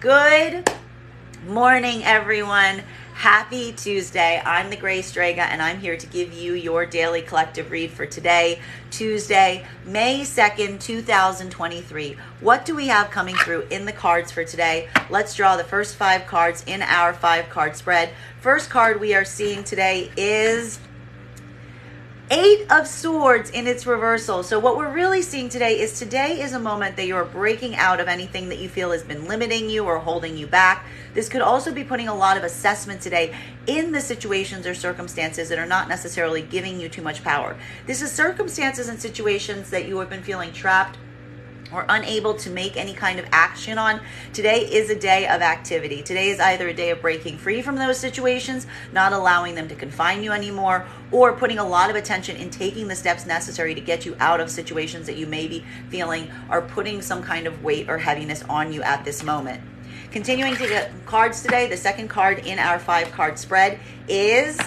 Good morning, everyone. Happy Tuesday. I'm the Gray Strega, and I'm here to give you your daily collective read for today, Tuesday, May 2nd, 2023. What do we have coming through in the cards for today? Let's draw the first 5 cards in our 5-card spread. First card we are seeing today is 8 of Swords in its reversal. So what we're really seeing today is a moment that you're breaking out of anything that you feel has been limiting you or holding you back. This could also be putting a lot of assessment today in the situations or circumstances that are not necessarily giving you too much power. This is circumstances and situations that you have been feeling trapped or unable to make any kind of action on. Today is a day of activity. Today is either a day of breaking free from those situations, not allowing them to confine you anymore, or putting a lot of attention in taking the steps necessary to get you out of situations that you may be feeling are putting some kind of weight or heaviness on you at this moment. Continuing to get cards today, the second card in our 5-card spread is...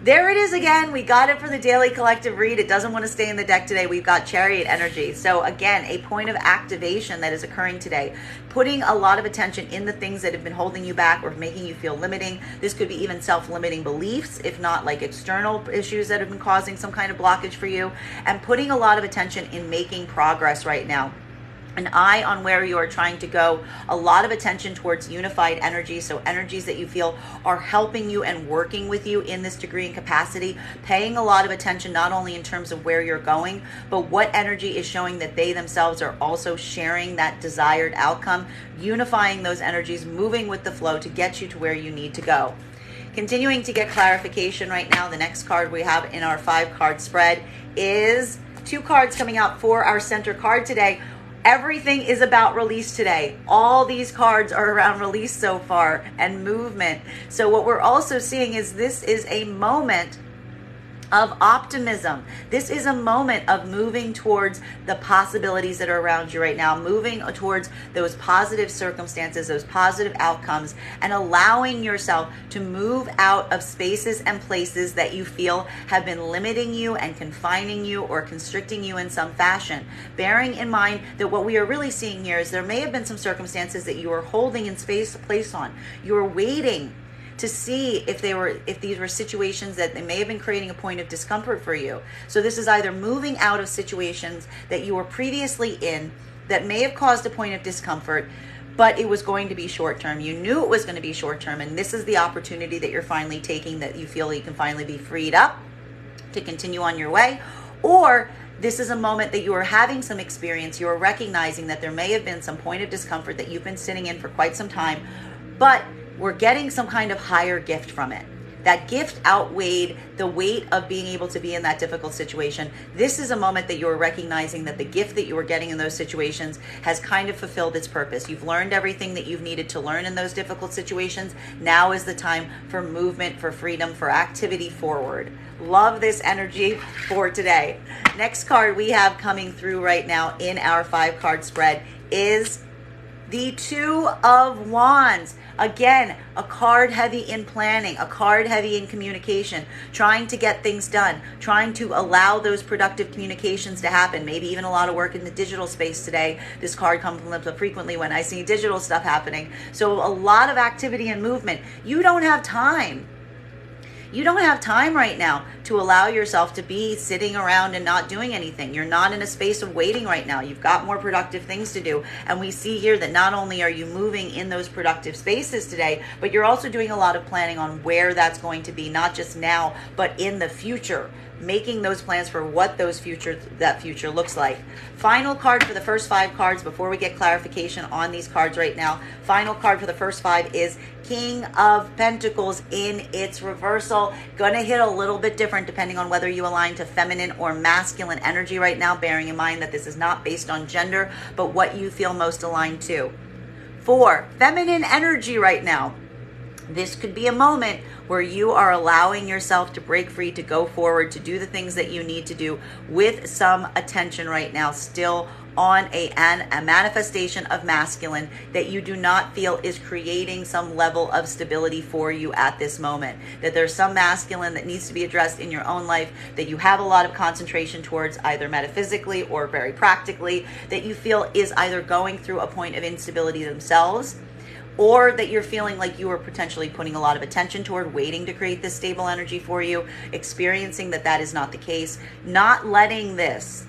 there it is again. We got it for the daily collective read. It doesn't want to stay in the deck today. We've got Chariot energy. So again, a point of activation that is occurring today, putting a lot of attention in the things that have been holding you back or making you feel limiting. This could be even self-limiting beliefs, if not like external issues that have been causing some kind of blockage for you, and putting a lot of attention in making progress right now. An eye on where you are trying to go, a lot of attention towards unified energy, so energies that you feel are helping you and working with you in this degree and capacity, paying a lot of attention not only in terms of where you're going, but what energy is showing that they themselves are also sharing that desired outcome, unifying those energies, moving with the flow to get you to where you need to go. Continuing to get clarification right now, the next card we have in our 5-card spread is 2 cards coming out for our center card today. Everything is about release today. All these cards are around release so far and movement. So what we're also seeing is this is a moment of optimism. This is a moment of moving towards the possibilities that are around you right now, moving towards those positive circumstances, those positive outcomes, and allowing yourself to move out of spaces and places that you feel have been limiting you and confining you or constricting you in some fashion. Bearing in mind that what we are really seeing here is there may have been some circumstances that you were holding in place on. You were waiting to see if these were situations that they may have been creating a point of discomfort for you. So this is either moving out of situations that you were previously in that may have caused a point of discomfort, but it was going to be short term. You knew it was going to be short term, and this is the opportunity that you're finally taking, that you feel you can finally be freed up to continue on your way. Or this is a moment that you are having some experience. You are recognizing that there may have been some point of discomfort that you've been sitting in for quite some time, but we're getting some kind of higher gift from it. That gift outweighed the weight of being able to be in that difficult situation. This is a moment that you're recognizing that the gift that you were getting in those situations has kind of fulfilled its purpose. You've learned everything that you've needed to learn in those difficult situations. Now is the time for movement, for freedom, for activity forward. Love this energy for today. Next card we have coming through right now in our 5-card spread is the 2 of Wands. Again, a card heavy in planning, a card heavy in communication, trying to get things done, trying to allow those productive communications to happen. Maybe even a lot of work in the digital space today. This card comes up frequently when I see digital stuff happening. So a lot of activity and movement. You don't have time. You don't have time right now to allow yourself to be sitting around and not doing anything. You're not in a space of waiting right now. You've got more productive things to do. And we see here that not only are you moving in those productive spaces today, but you're also doing a lot of planning on where that's going to be, not just now, but in the future. Making those plans for what that future looks like. Final card for the first 5 cards before we get clarification on these cards right now. Final card for the first 5 is King of Pentacles in its reversal. Gonna hit a little bit different depending on whether you align to feminine or masculine energy right now, bearing in mind that this is not based on gender, but what you feel most aligned to. For feminine energy right now, this could be a moment where you are allowing yourself to break free, to go forward, to do the things that you need to do with some attention right now, still on a manifestation of masculine that you do not feel is creating some level of stability for you at this moment. That there's some masculine that needs to be addressed in your own life, that you have a lot of concentration towards either metaphysically or very practically, that you feel is either going through a point of instability themselves, or that you're feeling like you are potentially putting a lot of attention toward, waiting to create this stable energy for you, experiencing that that is not the case, not letting this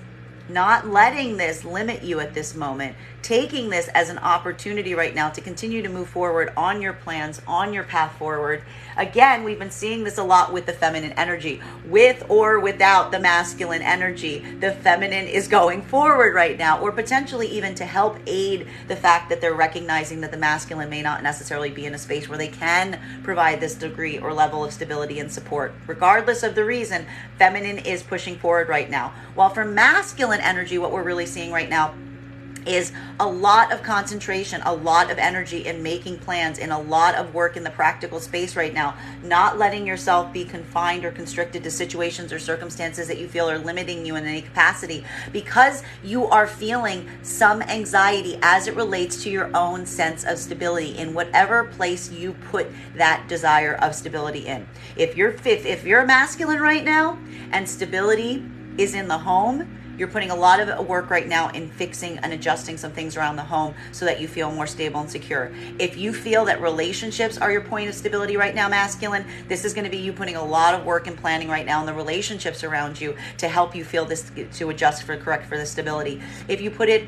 limit you at this moment, taking this as an opportunity right now to continue to move forward on your plans, on your path forward. Again, we've been seeing this a lot with the feminine energy. With or without the masculine energy, the feminine is going forward right now, or potentially even to help aid the fact that they're recognizing that the masculine may not necessarily be in a space where they can provide this degree or level of stability and support. Regardless of the reason, feminine is pushing forward right now. While for masculine energy, what we're really seeing right now is a lot of concentration, a lot of energy in making plans, in a lot of work in the practical space right now, not letting yourself be confined or constricted to situations or circumstances that you feel are limiting you in any capacity, because you are feeling some anxiety as it relates to your own sense of stability in whatever place you put that desire of stability in. If you're masculine right now and stability is in the home, you're putting a lot of work right now in fixing and adjusting some things around the home so that you feel more stable and secure. If you feel that relationships are your point of stability right now, masculine, this is going to be you putting a lot of work and planning right now in the relationships around you to help you feel this, to adjust for the stability. If you put it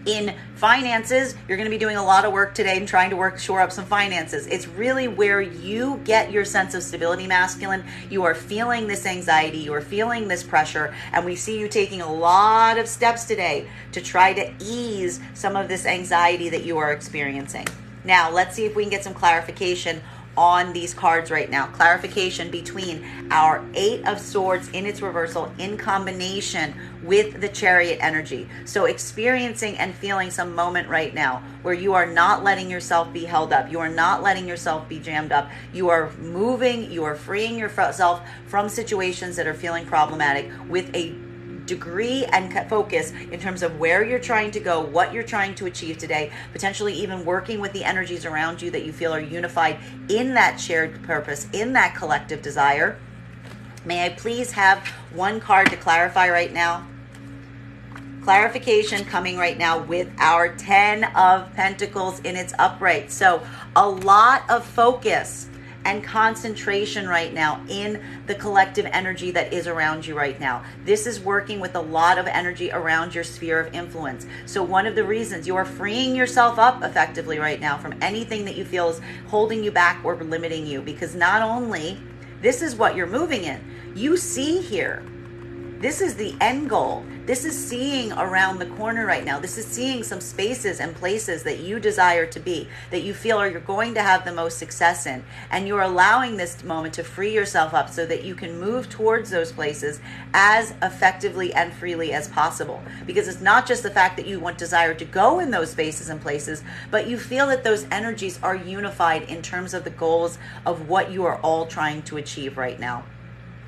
in finances, you're going to be doing a lot of work today and trying to shore up some finances. It's really where you get your sense of stability, masculine. You are feeling this anxiety, you are feeling this pressure, and we see you taking a lot of steps today to try to ease some of this anxiety that you are experiencing. Now, let's see if we can get some clarification on these cards right now. Clarification between our Eight of Swords in its reversal in combination with the Chariot energy. So experiencing and feeling some moment right now where you are not letting yourself be held up. You are not letting yourself be jammed up. You are moving, you are freeing yourself from situations that are feeling problematic with a degree and focus in terms of where you're trying to go, what you're trying to achieve today, potentially even working with the energies around you that you feel are unified in that shared purpose, in that collective desire. May I please have one card to clarify right now? Clarification coming right now with our 10 of Pentacles in its upright. So a lot of focus and concentration right now in the collective energy that is around you right now. This is working with a lot of energy around your sphere of influence. So one of the reasons you are freeing yourself up effectively right now from anything that you feel is holding you back or limiting you, because not only this is what you're moving in, you see here, this is the end goal. This is seeing around the corner right now. This is seeing some spaces and places that you desire to be, that you feel are you're going to have the most success in. And you're allowing this moment to free yourself up so that you can move towards those places as effectively and freely as possible. Because it's not just the fact that you want desire to go in those spaces and places, but you feel that those energies are unified in terms of the goals of what you are all trying to achieve right now.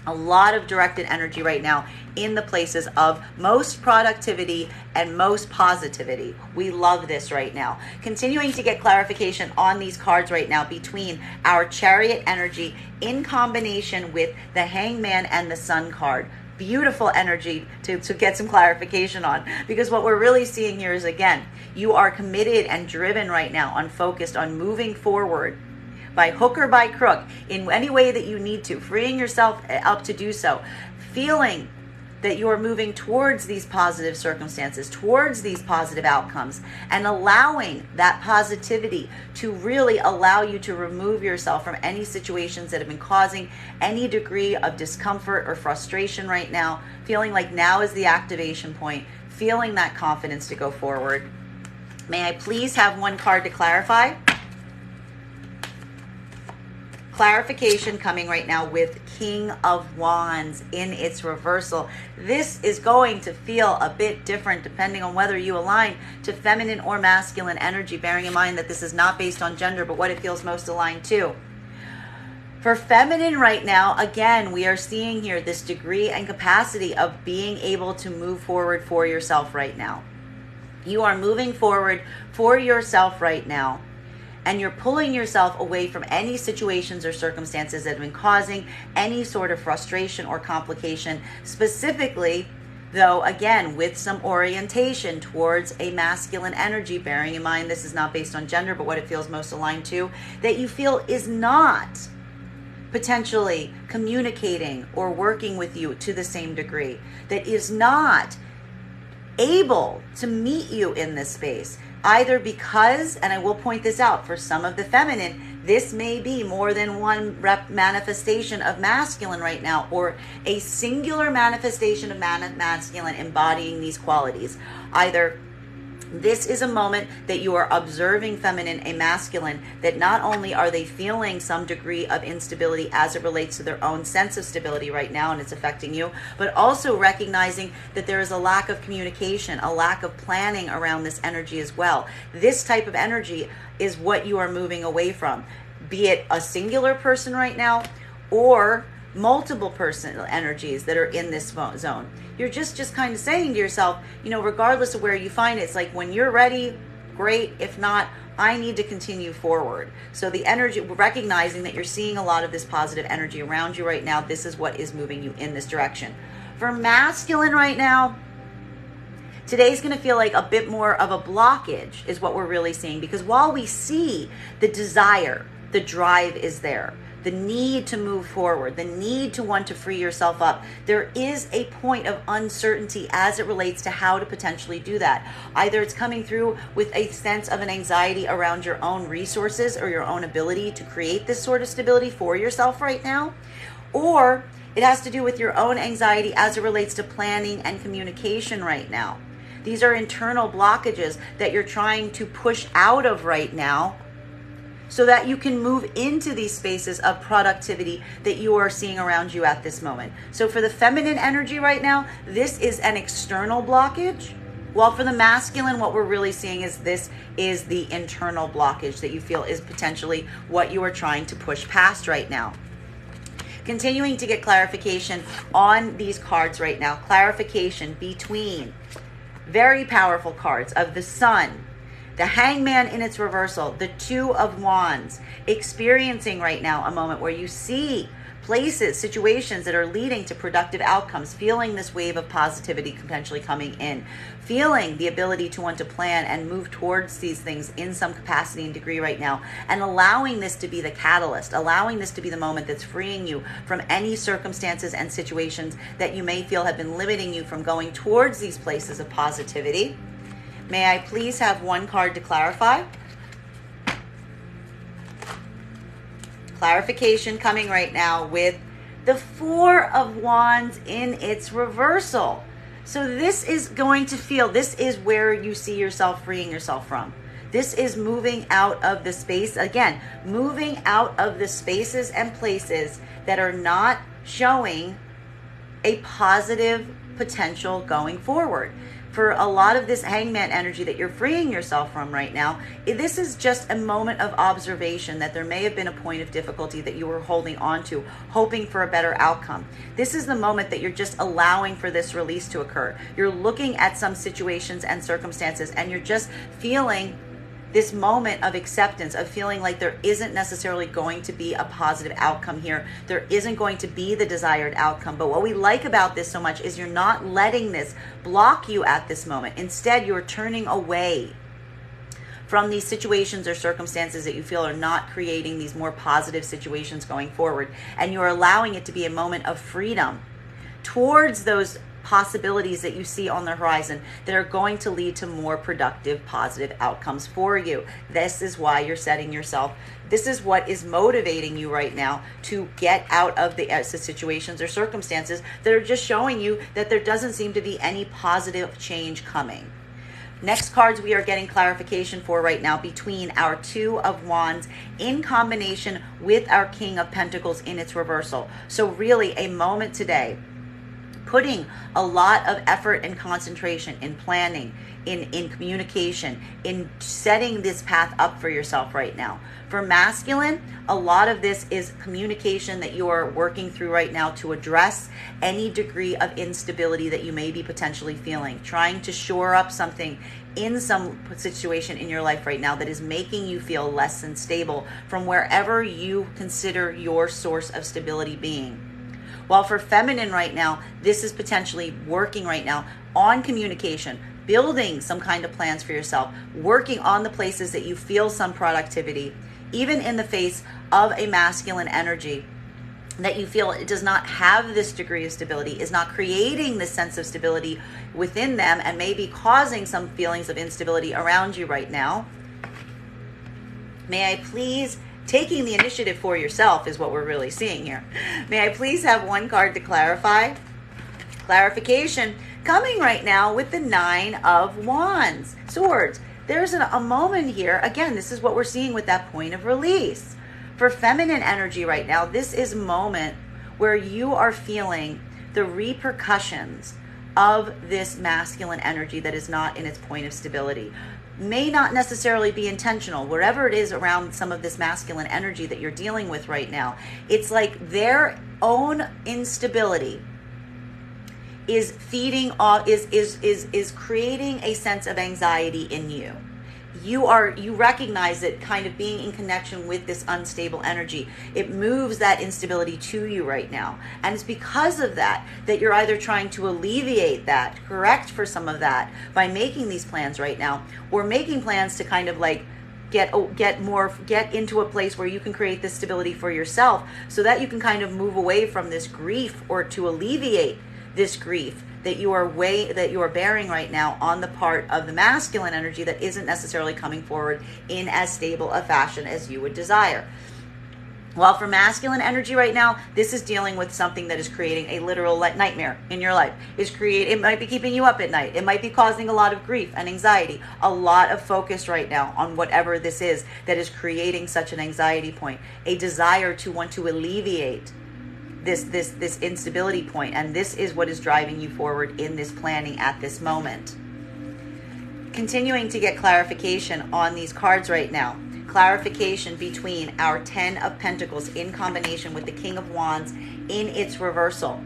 A lot of directed energy right now in the places of most productivity and most positivity. We love this right now. Continuing to get clarification on these cards right now between our Chariot energy in combination with the Hangman and the Sun card. Beautiful energy to get some clarification on, because what we're really seeing here is, again, you are committed and driven right now on focused on moving forward by hook or by crook, in any way that you need to, freeing yourself up to do so, feeling that you are moving towards these positive circumstances, towards these positive outcomes, and allowing that positivity to really allow you to remove yourself from any situations that have been causing any degree of discomfort or frustration right now, feeling like now is the activation point, feeling that confidence to go forward. May I please have one card to clarify? Clarification coming right now with King of Wands in its reversal. This is going to feel a bit different depending on whether you align to feminine or masculine energy, bearing in mind that this is not based on gender, but what it feels most aligned to. For feminine right now, again, we are seeing here this degree and capacity of being able to move forward for yourself right now. You are moving forward for yourself right now, and you're pulling yourself away from any situations or circumstances that have been causing any sort of frustration or complication, specifically, though, again, with some orientation towards a masculine energy, bearing in mind this is not based on gender, but what it feels most aligned to, that you feel is not potentially communicating or working with you to the same degree, that is not able to meet you in this space, either because, and I will point this out, for some of the feminine, this may be more than one manifestation of masculine right now, or a singular manifestation of masculine embodying these qualities. Either this is a moment that you are observing feminine, a masculine, that not only are they feeling some degree of instability as it relates to their own sense of stability right now, and it's affecting you, but also recognizing that there is a lack of communication, a lack of planning around this energy as well. This type of energy is what you are moving away from, be it a singular person right now or multiple person energies that are in this zone. You're just kind of saying to yourself, regardless of where you find it, it's like, when you're ready, great. If not, I need to continue forward. So the energy, recognizing that you're seeing a lot of this positive energy around you right now, this is what is moving you in this direction. For masculine right now, today's going to feel like a bit more of a blockage is what we're really seeing, because while we see the desire, the drive is there, the need to move forward, the need to want to free yourself up, there is a point of uncertainty as it relates to how to potentially do that. Either it's coming through with a sense of an anxiety around your own resources or your own ability to create this sort of stability for yourself right now, or it has to do with your own anxiety as it relates to planning and communication right now. These are internal blockages that you're trying to push out of right now, so that you can move into these spaces of productivity that you are seeing around you at this moment. So for the feminine energy right now, this is an external blockage, while for the masculine, what we're really seeing is this is the internal blockage that you feel is potentially what you are trying to push past right now. Continuing to get clarification on these cards right now, clarification between very powerful cards of the Sun, the Hangman in its reversal, the Two of Wands, experiencing right now a moment where you see places, situations that are leading to productive outcomes, feeling this wave of positivity potentially coming in, feeling the ability to want to plan and move towards these things in some capacity and degree right now, and allowing this to be the catalyst, allowing this to be the moment that's freeing you from any circumstances and situations that you may feel have been limiting you from going towards these places of positivity. May I please have one card to clarify? Clarification coming right now with the Four of Wands in its reversal. So this is going to feel, this is where you see yourself freeing yourself from. This is moving out of the space, again, moving out of the spaces and places that are not showing a positive potential going forward. For a lot of this Hangman energy that you're freeing yourself from right now, this is just a moment of observation that there may have been a point of difficulty that you were holding on to, hoping for a better outcome. This is the moment that you're just allowing for this release to occur. You're looking at some situations and circumstances, and you're just feeling this moment of acceptance, of feeling like there isn't necessarily going to be a positive outcome here. There isn't going to be the desired outcome. But what we like about this so much is you're not letting this block you at this moment. Instead, you're turning away from these situations or circumstances that you feel are not creating these more positive situations going forward. And you're allowing it to be a moment of freedom towards those possibilities that you see on the horizon that are going to lead to more productive, positive outcomes for you. This is why you're setting yourself, this is what is motivating you right now to get out of the situations or circumstances that are just showing you that there doesn't seem to be any positive change coming. Next cards we are getting clarification for right now between our Two of Wands in combination with our King of Pentacles in its reversal. So really a moment today putting a lot of effort and concentration in planning, in communication, in setting this path up for yourself right now. For masculine, a lot of this is communication that you are working through right now to address any degree of instability that you may be potentially feeling, trying to shore up something in some situation in your life right now that is making you feel less than stable from wherever you consider your source of stability being. While for feminine right now, this is potentially working right now on communication, building some kind of plans for yourself, working on the places that you feel some productivity, even in the face of a masculine energy that you feel it does not have this degree of stability, is not creating this sense of stability within them, and maybe causing some feelings of instability around you right now. May I please, taking the initiative for yourself is what we're really seeing here. May I please have one card to clarify? Clarification coming right now with the 9 of Wands, Swords. There's a moment here. Again, this is what we're seeing with that point of release. For feminine energy right now, this is a moment where you are feeling the repercussions of this masculine energy that is not in its point of stability. May not necessarily be intentional, wherever it is around some of this masculine energy that you're dealing with right now. It's like their own instability is feeding off, is creating a sense of anxiety in you. You recognize it kind of being in connection with this unstable energy. It moves that instability to you right now. And it's because of that you're either trying to alleviate that, correct for some of that by making these plans right now, or making plans to kind of like get into a place where you can create this stability for yourself so that you can kind of move away from this grief, or to alleviate this grief that you are bearing right now on the part of the masculine energy that isn't necessarily coming forward in as stable a fashion as you would desire. While for masculine energy right now, this is dealing with something that is creating a literal nightmare in your life. It might be keeping you up at night. It might be causing a lot of grief and anxiety, a lot of focus right now on whatever this is that is creating such an anxiety point, a desire to want to alleviate this instability point, and this is what is driving you forward in this planning at this moment. Continuing to get clarification on these cards right now. Clarification between our 10 of Pentacles in combination with the King of Wands in its reversal.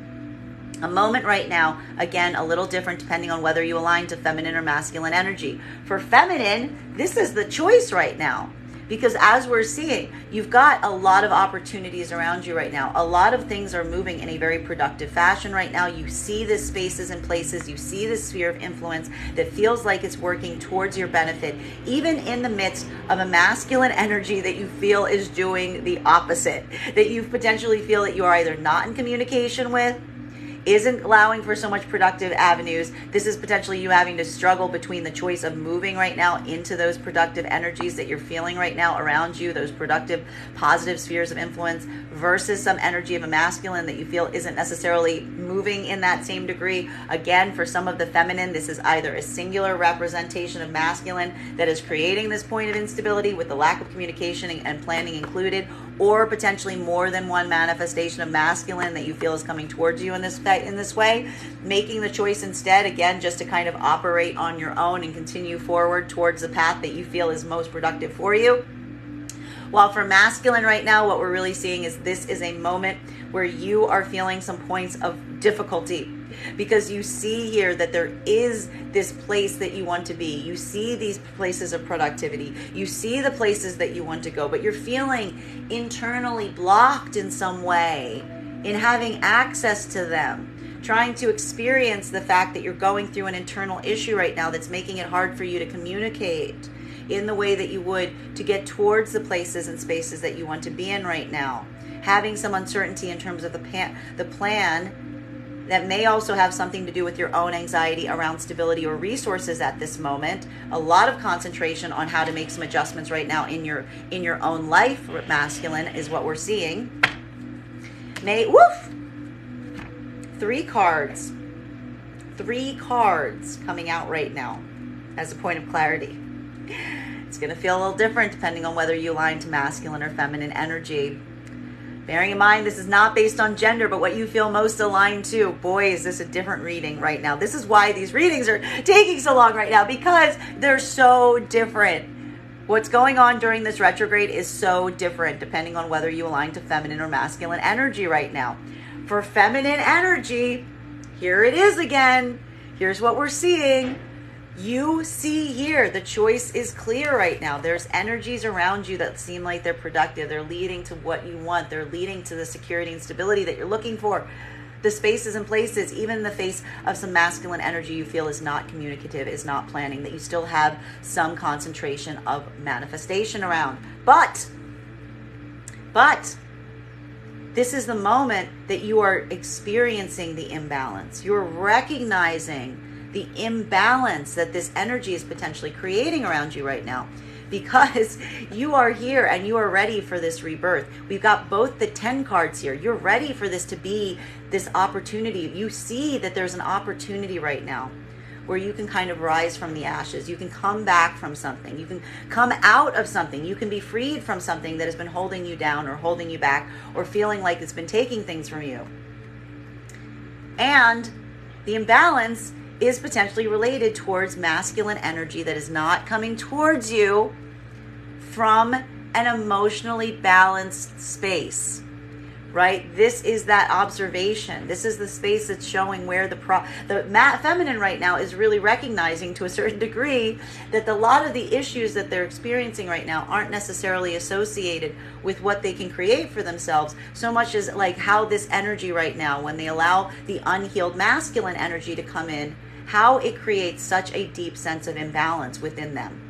A moment right now, again, a little different depending on whether you align to feminine or masculine energy. For feminine, this is the choice right now. Because as we're seeing, you've got a lot of opportunities around you right now. A lot of things are moving in a very productive fashion right now. You see the spaces and places. You see the sphere of influence that feels like it's working towards your benefit, even in the midst of a masculine energy that you feel is doing the opposite, that you potentially feel that you are either not in communication with, isn't allowing for so much productive avenues. This is potentially you having to struggle between the choice of moving right now into those productive energies that you're feeling right now around you, those productive, positive spheres of influence, versus some energy of a masculine that you feel isn't necessarily moving in that same degree. Again, for some of the feminine, this is either a singular representation of masculine that is creating this point of instability with the lack of communication and planning included, or potentially more than one manifestation of masculine that you feel is coming towards you in this way, making the choice instead, again, just to kind of operate on your own and continue forward towards the path that you feel is most productive for you. While for masculine right now, what we're really seeing is this is a moment where you are feeling some points of difficulty, because you see here that there is this place that you want to be. You see these places of productivity. You see the places that you want to go, but you're feeling internally blocked in some way in having access to them, trying to experience the fact that you're going through an internal issue right now that's making it hard for you to communicate in the way that you would to get towards the places and spaces that you want to be in right now. Having some uncertainty in terms of the plan that may also have something to do with your own anxiety around stability or resources at this moment. A lot of concentration on how to make some adjustments right now in your own life. Masculine is what we're seeing. Three cards coming out right now as a point of clarity. It's going to feel a little different depending on whether you align to masculine or feminine energy. Bearing in mind, this is not based on gender, but what you feel most aligned to. Boy, is this a different reading right now. This is why these readings are taking so long right now, because they're so different. What's going on during this retrograde is so different depending on whether you align to feminine or masculine energy right now. For feminine energy, here it is again. Here's what we're seeing. You see here, the choice is clear right now. There's energies around you that seem like they're productive. They're leading to what you want. They're leading to the security and stability that you're looking for. The spaces and places, even in the face of some masculine energy you feel is not communicative, is not planning, that you still have some concentration of manifestation around. But this is the moment that you are experiencing the imbalance. You're recognizing the imbalance that this energy is potentially creating around you right now, because you are here and you are ready for this rebirth. We've got both the 10 cards here. You're ready for this to be this opportunity. You see that there's an opportunity right now where you can kind of rise from the ashes. You can come back from something. You can come out of something. You can be freed from something that has been holding you down or holding you back or feeling like it's been taking things from you. And the imbalance is potentially related towards masculine energy that is not coming towards you from an emotionally balanced space, right? This is that observation. This is the space that's showing where the feminine right now is really recognizing to a certain degree that a lot of the issues that they're experiencing right now aren't necessarily associated with what they can create for themselves, so much as like how this energy right now, when they allow the unhealed masculine energy to come in, how it creates such a deep sense of imbalance within them.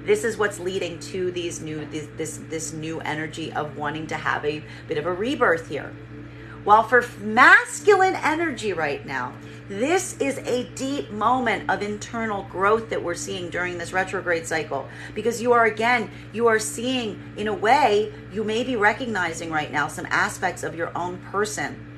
This is what's leading to this new energy of wanting to have a bit of a rebirth here. While for masculine energy right now, this is a deep moment of internal growth that we're seeing during this retrograde cycle, because you are seeing, in a way, you may be recognizing right now some aspects of your own person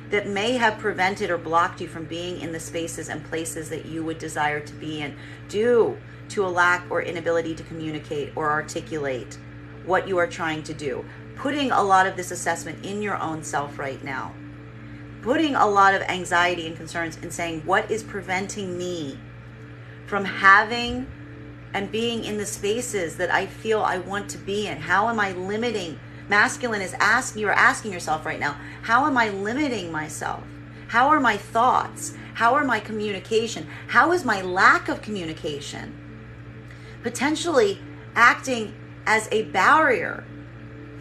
that may have prevented or blocked you from being in the spaces and places that you would desire to be in due to a lack or inability to communicate or articulate what you are trying to do. Putting a lot of this assessment in your own self right now. Putting a lot of anxiety and concerns and saying, what is preventing me from having and being in the spaces that I feel I want to be in? How am I limiting? Masculine is asking, you are asking yourself right now, how am I limiting myself? How are my thoughts? How are my communication? How is my lack of communication potentially acting as a barrier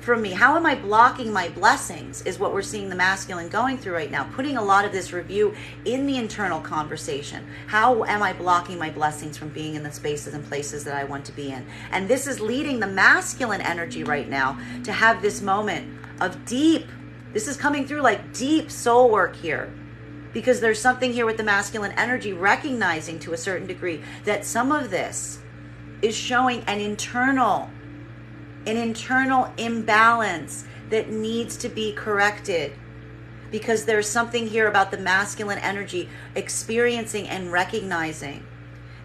from me? How am I blocking my blessings is what we're seeing the masculine going through right now. Putting a lot of this review in the internal conversation. How am I blocking my blessings from being in the spaces and places that I want to be in? And this is leading the masculine energy right now to have this moment of this is coming through like deep soul work here. Because there's something here with the masculine energy recognizing to a certain degree that some of this is showing an internal imbalance that needs to be corrected, because there's something here about the masculine energy experiencing and recognizing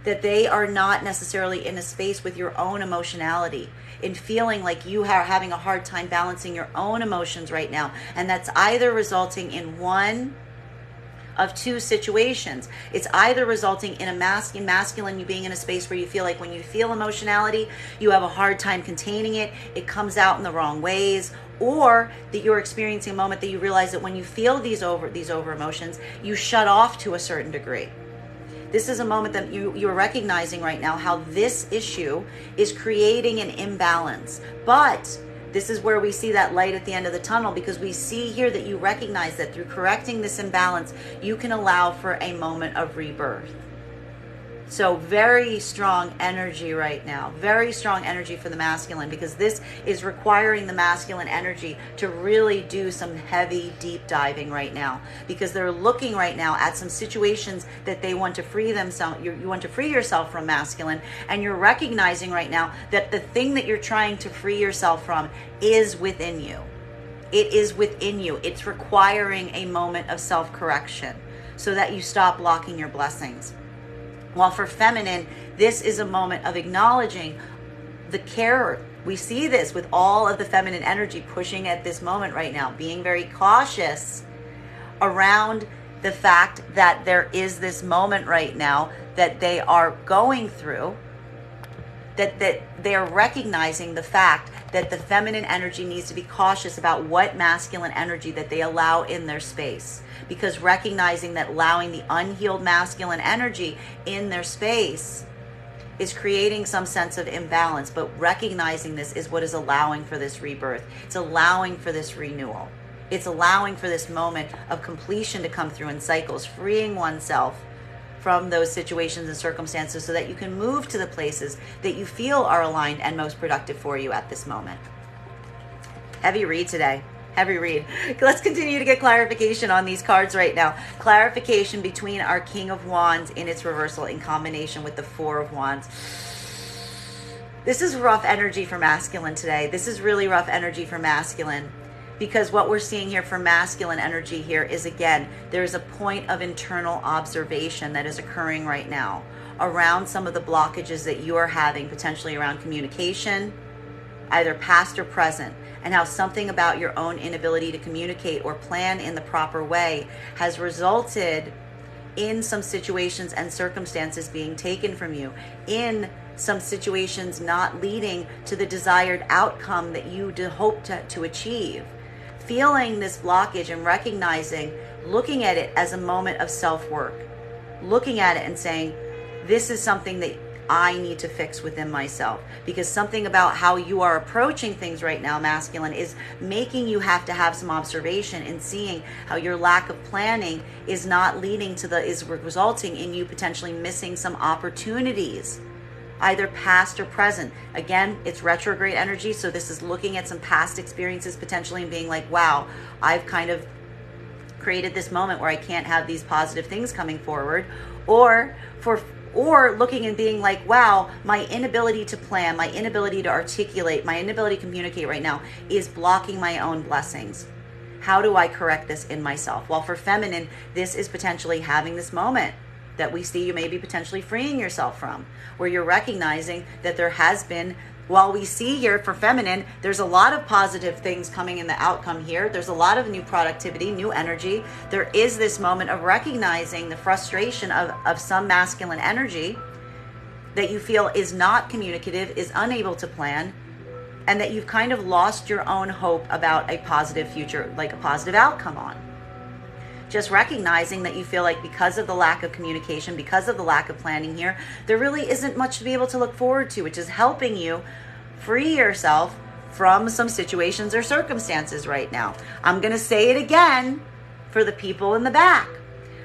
that they are not necessarily in a space with your own emotionality, in feeling like you are having a hard time balancing your own emotions right now. And that's either resulting in one of two situations. It's either resulting in a masculine, you being in a space where you feel like when you feel emotionality, you have a hard time containing it, it comes out in the wrong ways, or that you're experiencing a moment that you realize that when you feel these over emotions, you shut off to a certain degree. This is a moment that you're recognizing right now how this issue is creating an imbalance. But this is where we see that light at the end of the tunnel, because we see here that you recognize that through correcting this imbalance, you can allow for a moment of rebirth. So very strong energy right now, very strong energy for the masculine, because this is requiring the masculine energy to really do some heavy, deep diving right now, because they're looking right now at some situations that they want to free themselves. You want to free yourself from, masculine, and you're recognizing right now that the thing that you're trying to free yourself from is within you. It is within you. It's requiring a moment of self-correction so that you stop blocking your blessings. While for feminine, this is a moment of acknowledging the care. We see this with all of the feminine energy pushing at this moment right now, being very cautious around the fact that there is this moment right now that they are going through that they're recognizing the fact that the feminine energy needs to be cautious about what masculine energy that they allow in their space, because recognizing that allowing the unhealed masculine energy in their space is creating some sense of imbalance. But recognizing this is what is allowing for this rebirth. It's allowing for this renewal. It's allowing for this moment of completion to come through in cycles, freeing oneself from those situations and circumstances so that you can move to the places that you feel are aligned and most productive for you at this moment. Heavy read today. Heavy read. Let's continue to get clarification on these cards right now. Clarification between our King of Wands in its reversal in combination with the Four of Wands. This is rough energy for masculine today. This is really rough energy for masculine. Because what we're seeing here for masculine energy here is, again, there's a point of internal observation that is occurring right now around some of the blockages that you are having, potentially around communication, either past or present, and how something about your own inability to communicate or plan in the proper way has resulted in some situations and circumstances being taken from you, in some situations not leading to the desired outcome that you hope to achieve. Feeling this blockage and recognizing, looking at it as a moment of self-work, looking at it and saying, this is something that I need to fix within myself, because something about how you are approaching things right now, masculine, is making you have to have some observation and seeing how your lack of planning is not leading to is resulting in you potentially missing some opportunities, either past or present. Again, it's retrograde energy, so this is looking at some past experiences potentially and being like, wow, I've kind of created this moment where I can't have these positive things coming forward, or looking and being like, wow, my inability to plan, my inability to articulate, my inability to communicate right now is blocking my own blessings. How do I correct this in myself? Well, for feminine, this is potentially having this moment that we see you maybe potentially freeing yourself from, where you're recognizing that there has been, while we see here for feminine, there's a lot of positive things coming in the outcome here. There's a lot of new productivity, new energy. There is this moment of recognizing the frustration of some masculine energy that you feel is not communicative, is unable to plan, and that you've kind of lost your own hope about a positive future, like a positive outcome on. Just recognizing that you feel like because of the lack of communication, because of the lack of planning here, there really isn't much to be able to look forward to, which is helping you free yourself from some situations or circumstances right now. I'm going to say it again for the people in the back.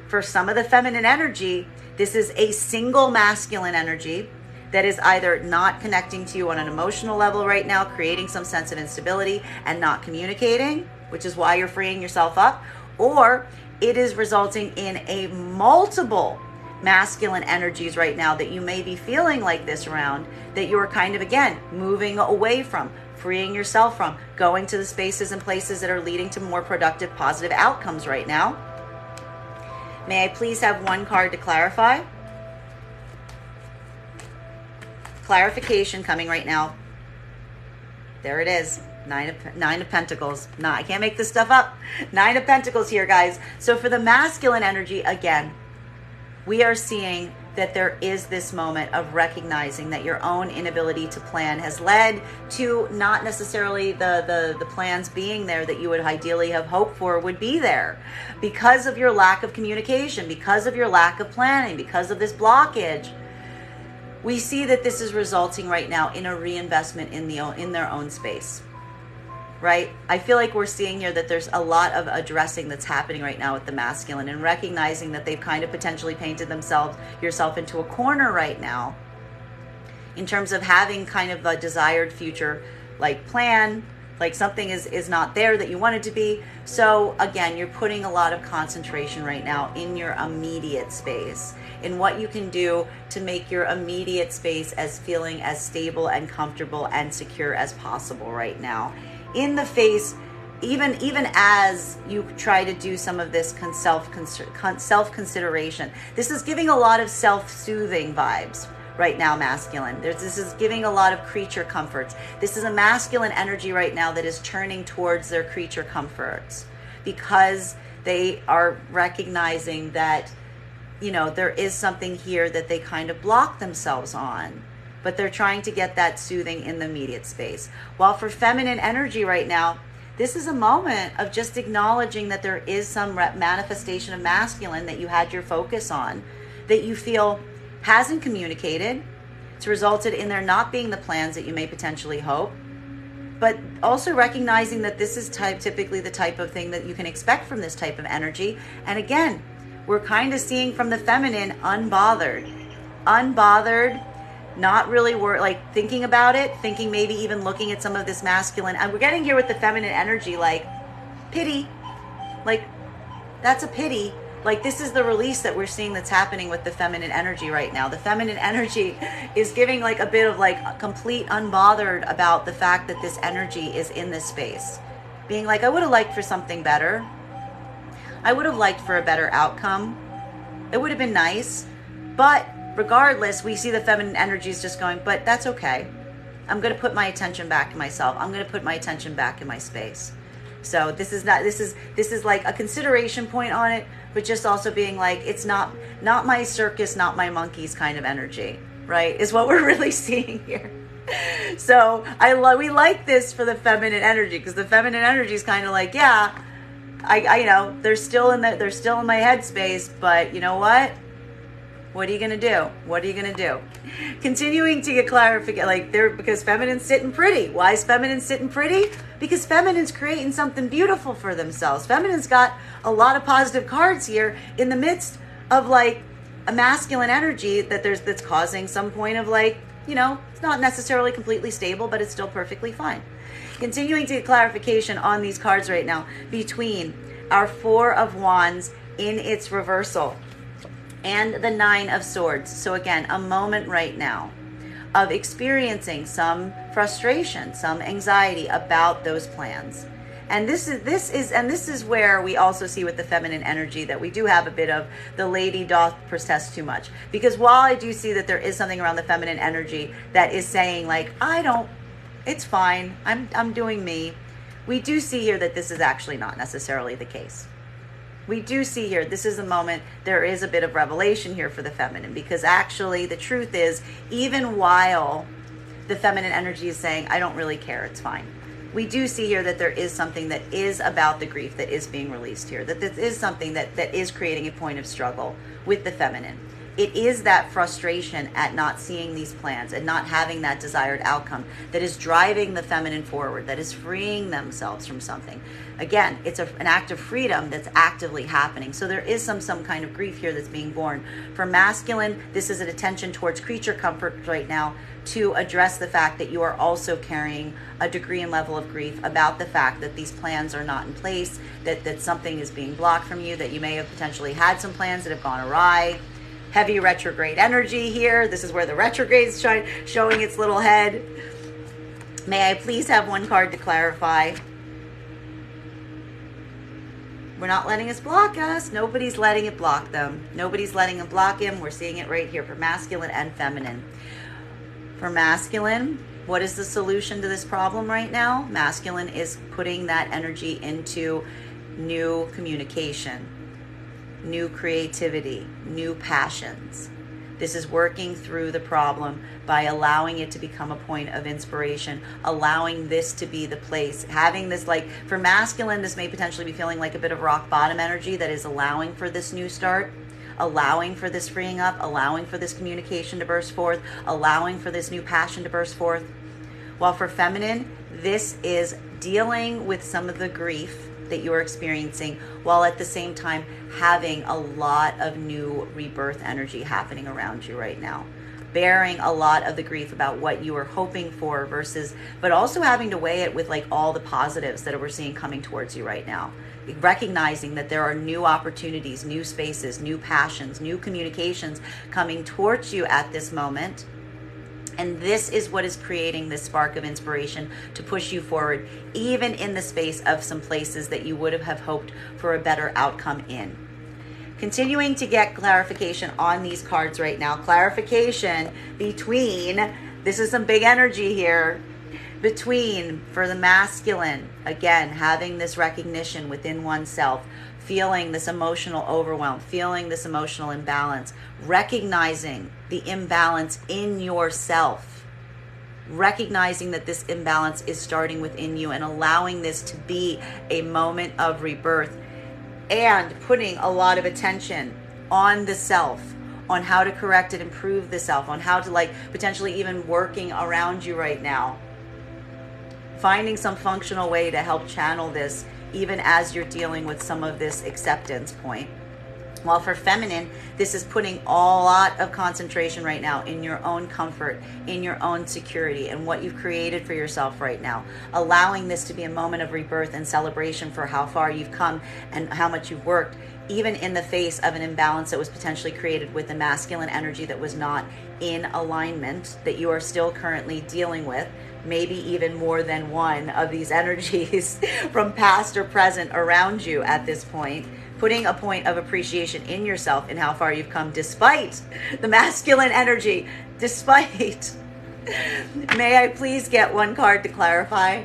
For some of the feminine energy, this is a single masculine energy that is either not connecting to you on an emotional level right now, creating some sense of instability and not communicating, which is why you're freeing yourself up, or it is resulting in a multiple masculine energies right now that you may be feeling like this around, that you're kind of, again, moving away from, freeing yourself from, going to the spaces and places that are leading to more productive, positive outcomes right now. May I please have one card to clarify? Clarification coming right now. There it is. Nine of Pentacles. No, I can't make this stuff up. 9 of Pentacles here, guys. So for the masculine energy, again, we are seeing that there is this moment of recognizing that your own inability to plan has led to not necessarily the plans being there that you would ideally have hoped for would be there, because of your lack of communication, because of your lack of planning, because of this blockage. We see that this is resulting right now in a reinvestment in their own space. Right? I feel like we're seeing here that there's a lot of addressing that's happening right now with the masculine, and recognizing that they've kind of potentially painted yourself into a corner right now in terms of having kind of a desired future like plan, like something is not there that you want it to be. So again, you're putting a lot of concentration right now in your immediate space, in what you can do to make your immediate space as feeling as stable and comfortable and secure as possible right now. In the face, even as you try to do some of this self-consideration, this is giving a lot of self-soothing vibes right now, masculine. This is giving a lot of creature comforts. This is a masculine energy right now that is turning towards their creature comforts, because they are recognizing that, there is something here that they kind of block themselves on. but they're trying to get that soothing in the immediate space. While for feminine energy right now, this is a moment of just acknowledging that there is some manifestation of masculine that you had your focus on, that you feel hasn't communicated. It's resulted in there not being the plans that you may potentially hope, but also recognizing that this is typically the type of thing that you can expect from this type of energy. And again, we're kind of seeing from the feminine, unbothered, not really like thinking about it, thinking maybe even looking at some of this masculine. And we're getting here with the feminine energy, like pity, like that's a pity. Like this is the release that we're seeing that's happening with the feminine energy right now. The feminine energy is giving like a bit of like complete unbothered about the fact that this energy is in this space. Being like, I would have liked for something better. I would have liked for a better outcome. It would have been nice. But regardless, we see the feminine energy is just going, but that's okay. I'm going to put my attention back to myself. I'm going to put my attention back in my space. So this is like a consideration point on it, but just also being like, it's not my circus, not my monkeys kind of energy, right? Is what we're really seeing here. So we like this for the feminine energy, because the feminine energy is kind of like, yeah, I you know, they're still in my headspace, but you know what? What are you going to do? What are you going to do? Continuing to get clarification, like because feminine's sitting pretty. Why is feminine sitting pretty? Because feminine's creating something beautiful for themselves. Feminine's got a lot of positive cards here in the midst of like a masculine energy that's causing some point of like, you know, it's not necessarily completely stable, but it's still perfectly fine. Continuing to get clarification on these cards right now between our Four of Wands in its reversal and the Nine of Swords. So again, a moment right now of experiencing some frustration, some anxiety about those plans. And this is where we also see with the feminine energy that we do have a bit of the lady doth protest too much. Because while I do see that there is something around the feminine energy that is saying like, it's fine, I'm doing me, we do see here that this is actually not necessarily the case. We do see here, this is a moment, there is a bit of revelation here for the feminine, because actually the truth is, even while the feminine energy is saying, I don't really care, it's fine, we do see here that there is something that is about the grief that is being released here, that this is something that is creating a point of struggle with the feminine. It is that frustration at not seeing these plans and not having that desired outcome that is driving the feminine forward, that is freeing themselves from something. Again, it's an act of freedom that's actively happening. So there is some kind of grief here that's being born. For masculine, this is an attention towards creature comfort right now to address the fact that you are also carrying a degree and level of grief about the fact that these plans are not in place, that something is being blocked from you, that you may have potentially had some plans that have gone awry. Heavy retrograde energy here. This is where the retrograde is showing its little head. May I please have one card to clarify? We're not letting us block us. Nobody's letting it block them. Nobody's letting it block him. We're seeing it right here for masculine and feminine. For masculine, what is the solution to this problem right now? Masculine is putting that energy into new communication, new creativity, new passions. This is working through the problem by allowing it to become a point of inspiration, allowing this to be the place, having this, like for masculine, this may potentially be feeling like a bit of rock bottom energy that is allowing for this new start, allowing for this freeing up, allowing for this communication to burst forth, allowing for this new passion to burst forth. While for feminine, this is dealing with some of the grief that you are experiencing, while at the same time having a lot of new rebirth energy happening around you right now, bearing a lot of the grief about what you were hoping for versus, but also having to weigh it with like all the positives that we're seeing coming towards you right now, recognizing that there are new opportunities, new spaces, new passions, new communications coming towards you at this moment. And this is what is creating this spark of inspiration to push you forward, even in the space of some places that you would have hoped for a better outcome in. Continuing to get clarification on these cards right now. Clarification between, this is some big energy here, between, for the masculine, again, having this recognition within oneself, feeling this emotional overwhelm, feeling this emotional imbalance, recognizing the imbalance in yourself, recognizing that this imbalance is starting within you and allowing this to be a moment of rebirth, and putting a lot of attention on the self, on how to correct and improve the self, on how to potentially even working around you right now, finding some functional way to help channel this even as you're dealing with some of this acceptance point. While for feminine, this is putting a lot of concentration right now in your own comfort, in your own security, and what you've created for yourself right now. Allowing this to be a moment of rebirth and celebration for how far you've come and how much you've worked, even in the face of an imbalance that was potentially created with the masculine energy that was not in alignment, that you are still currently dealing with. Maybe even more than one of these energies from past or present around you at this point. Putting a point of appreciation in yourself and how far you've come despite the masculine energy, despite. May I please get one card to clarify?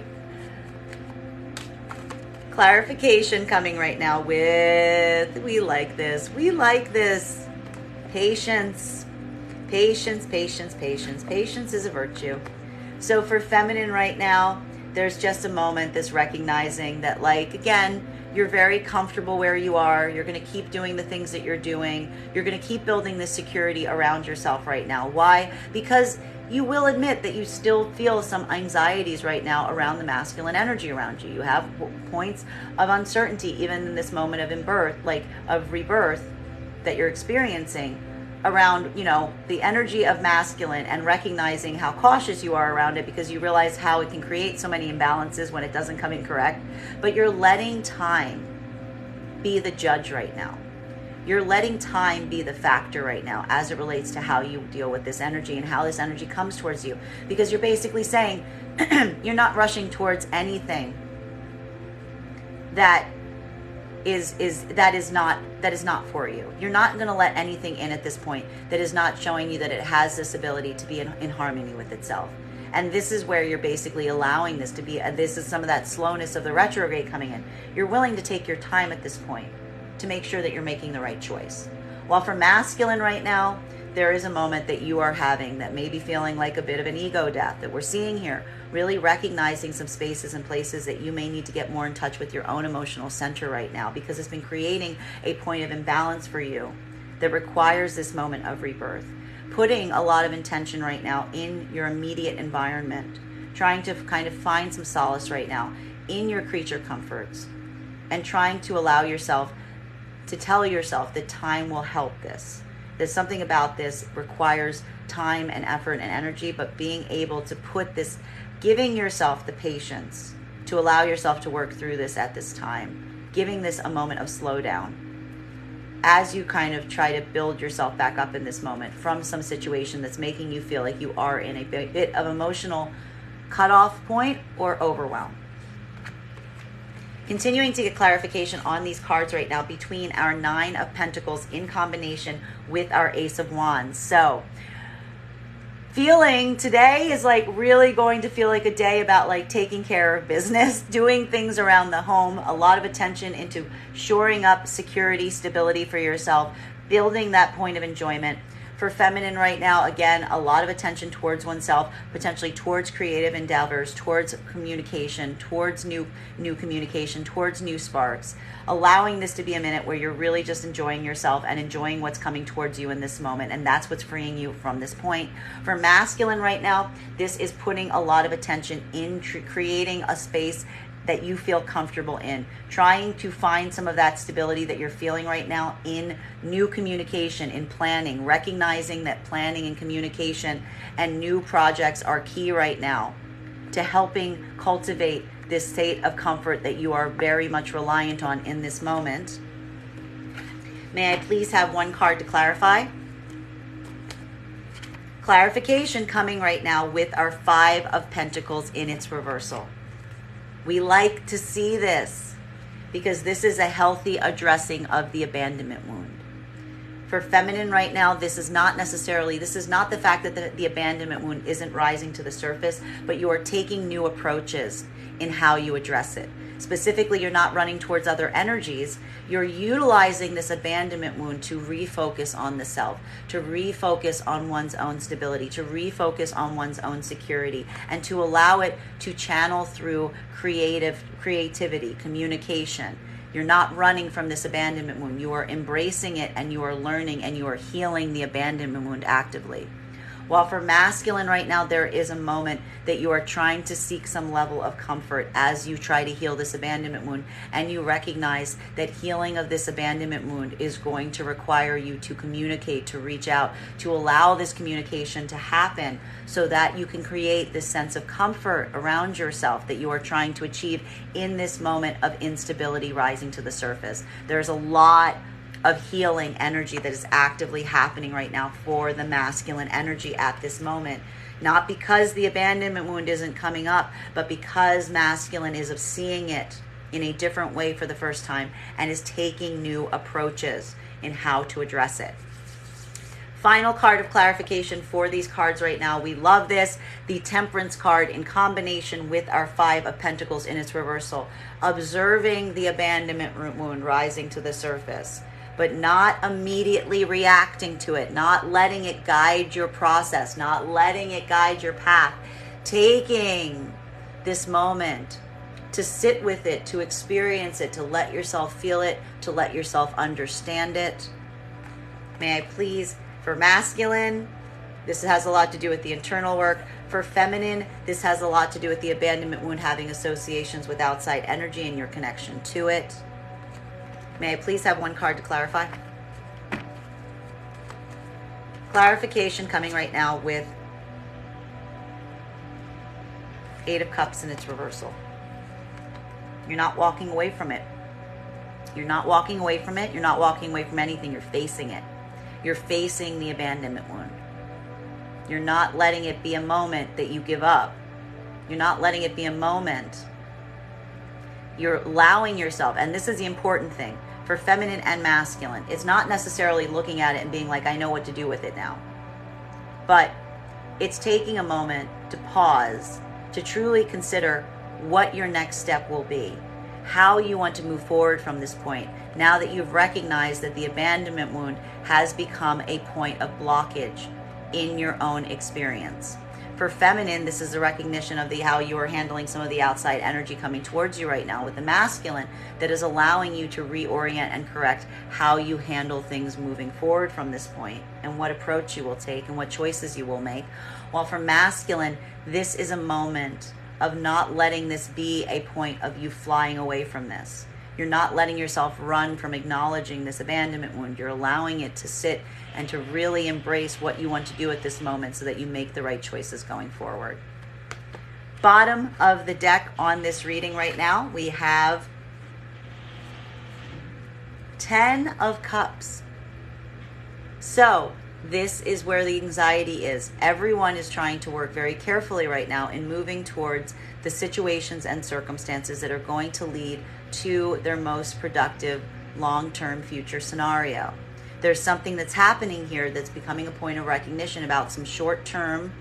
Clarification coming right now with, we like this. Patience. Patience is a virtue. So for feminine right now, there's just a moment, this recognizing that, again, you're very comfortable where you are. You're going to keep doing the things that you're doing. You're going to keep building this security around yourself right now. Why? Because you will admit that you still feel some anxieties right now around the masculine energy around you. You have points of uncertainty, even in this moment of rebirth that you're experiencing around, the energy of masculine, and recognizing how cautious you are around it because you realize how it can create so many imbalances when it doesn't come in correct. But you're letting time be the judge right now. You're letting time be the factor right now as it relates to how you deal with this energy and how this energy comes towards you, because you're basically saying you're not rushing towards anything that is not for you. You're not going to let anything in at this point that is not showing you that it has this ability to be in harmony with itself. And this is where you're basically allowing this to be. This is some of that slowness of the retrograde coming in. You're willing to take your time at this point to make sure that you're making the right choice. While for masculine right now, there is a moment that you are having that may be feeling like a bit of an ego death that we're seeing here. Really recognizing some spaces and places that you may need to get more in touch with your own emotional center right now, because it's been creating a point of imbalance for you that requires this moment of rebirth. Putting a lot of intention right now in your immediate environment, trying to kind of find some solace right now in your creature comforts, and trying to allow yourself to tell yourself that time will help this. There's something about this requires time and effort and energy, but being able to put this, giving yourself the patience to allow yourself to work through this at this time, giving this a moment of slowdown as you kind of try to build yourself back up in this moment from some situation that's making you feel like you are in a bit of emotional cutoff point or overwhelm. Continuing to get clarification on these cards right now between our Nine of Pentacles in combination with our Ace of Wands. So feeling today is really going to feel like a day about taking care of business, doing things around the home, a lot of attention into shoring up security, stability for yourself, building that point of enjoyment. For feminine right now, again, a lot of attention towards oneself, potentially towards creative endeavors, towards communication, towards new communication, towards new sparks. Allowing this to be a minute where you're really just enjoying yourself and enjoying what's coming towards you in this moment. And that's what's freeing you from this point. For masculine right now, this is putting a lot of attention in creating a space that you feel comfortable in, trying to find some of that stability that you're feeling right now in new communication, in planning, recognizing that planning and communication and new projects are key right now to helping cultivate this state of comfort that you are very much reliant on in this moment. May I please have one card to clarify? Clarification coming right now with our Five of Pentacles in its reversal. We like to see this because this is a healthy addressing of the abandonment wound. For feminine right now, this is not the fact that the abandonment wound isn't rising to the surface, but you are taking new approaches in how you address it. Specifically, you're not running towards other energies. You're utilizing this abandonment wound to refocus on the self, to refocus on one's own stability, to refocus on one's own security, and to allow it to channel through creativity, communication. You're not running from this abandonment wound. You are embracing it, and you are learning, and you are healing the abandonment wound actively. While for masculine right now, there is a moment that you are trying to seek some level of comfort as you try to heal this abandonment wound, and you recognize that healing of this abandonment wound is going to require you to communicate, to reach out, to allow this communication to happen so that you can create this sense of comfort around yourself that you are trying to achieve in this moment of instability rising to the surface. There's a lot of healing energy that is actively happening right now for the masculine energy at this moment. Not because the abandonment wound isn't coming up, but because masculine is seeing it in a different way for the first time and is taking new approaches in how to address it. Final card of clarification for these cards right now. We love this. The Temperance card in combination with our Five of Pentacles in its reversal. Observing the abandonment wound rising to the surface, but not immediately reacting to it, not letting it guide your process, not letting it guide your path. Taking this moment to sit with it, to experience it, to let yourself feel it, to let yourself understand it. May I please, for masculine, this has a lot to do with the internal work. For feminine, this has a lot to do with the abandonment wound having associations with outside energy and your connection to it. May I please have one card to clarify? Clarification coming right now with Eight of Cups in its reversal. You're not walking away from it. You're not walking away from it. You're not walking away from anything. You're facing it. You're facing the abandonment wound. You're not letting it be a moment that you give up. You're not letting it be a moment. You're allowing yourself, and this is the important thing, for feminine and masculine. It's not necessarily looking at it and being like, I know what to do with it now. But it's taking a moment to pause, to truly consider what your next step will be, how you want to move forward from this point, now that you've recognized that the abandonment wound has become a point of blockage in your own experience. For feminine, this is a recognition of how you are handling some of the outside energy coming towards you right now. With the masculine, that is allowing you to reorient and correct how you handle things moving forward from this point, and what approach you will take and what choices you will make. While for masculine, this is a moment of not letting this be a point of you flying away from this. You're not letting yourself run from acknowledging this abandonment wound. You're allowing it to sit and to really embrace what you want to do at this moment so that you make the right choices going forward. Bottom of the deck on this reading right now, we have 10 of Cups. So this is where the anxiety is. Everyone is trying to work very carefully right now in moving towards the situations and circumstances that are going to lead to their most productive long-term future scenario. There's something that's happening here that's becoming a point of recognition about some short-term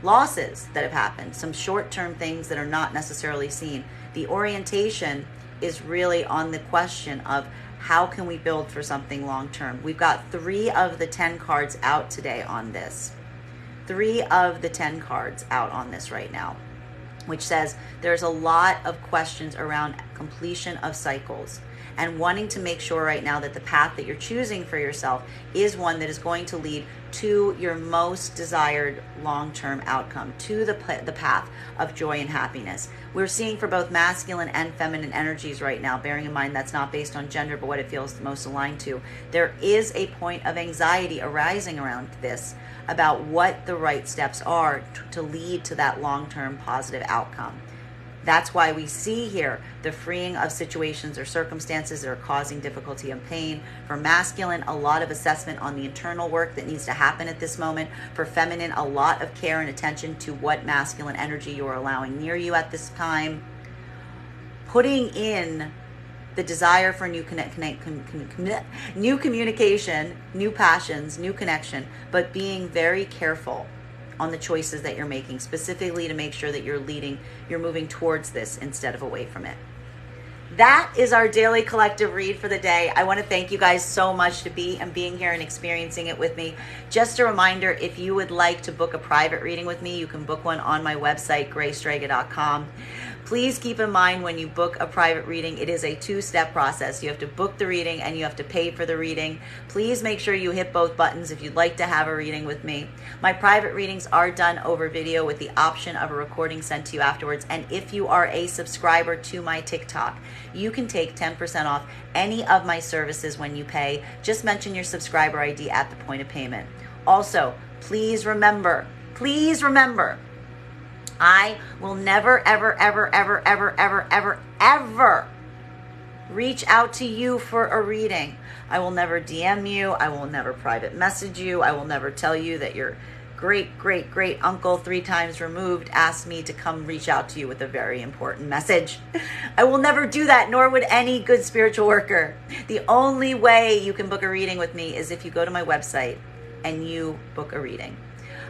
losses that have happened, some short-term things that are not necessarily seen. The orientation is really on the question of how can we build for something long-term. We've got 3 of the 10 cards out today on this. 3 of the 10 cards out on this right now, which says there's a lot of questions around completion of cycles and wanting to make sure right now that the path that you're choosing for yourself is one that is going to lead to your most desired long-term outcome, to the path of joy and happiness. We're seeing for both masculine and feminine energies right now, bearing in mind that's not based on gender, but what it feels most aligned to. There is a point of anxiety arising around this about what the right steps are to lead to that long-term positive outcome. That's why we see here the freeing of situations or circumstances that are causing difficulty and pain. For masculine, a lot of assessment on the internal work that needs to happen at this moment. For feminine, a lot of care and attention to what masculine energy you are allowing near you at this time. Putting in the desire for new communication, new passions, new connection, but being very careful on the choices that you're making, specifically to make sure that you're moving towards this instead of away from it. That is our daily collective read for the day. I want to thank you guys so much to being here and experiencing it with me. Just a reminder, if you would like to book a private reading with me, you can book one on my website, graystrega.com. Please keep in mind when you book a private reading, it is a two-step process. You have to book the reading and you have to pay for the reading. Please make sure you hit both buttons if you'd like to have a reading with me. My private readings are done over video with the option of a recording sent to you afterwards. And if you are a subscriber to my TikTok, you can take 10% off any of my services when you pay. Just mention your subscriber ID at the point of payment. Also, please remember, I will never, ever reach out to you for a reading. I will never DM you. I will never private message you. I will never tell you that your great uncle 3 times removed asked me to come reach out to you with a very important message. I will never do that, nor would any good spiritual worker. The only way you can book a reading with me is if you go to my website and you book a reading.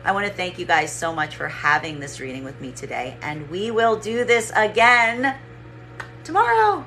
I want to thank you guys so much for having this reading with me today, and we will do this again tomorrow.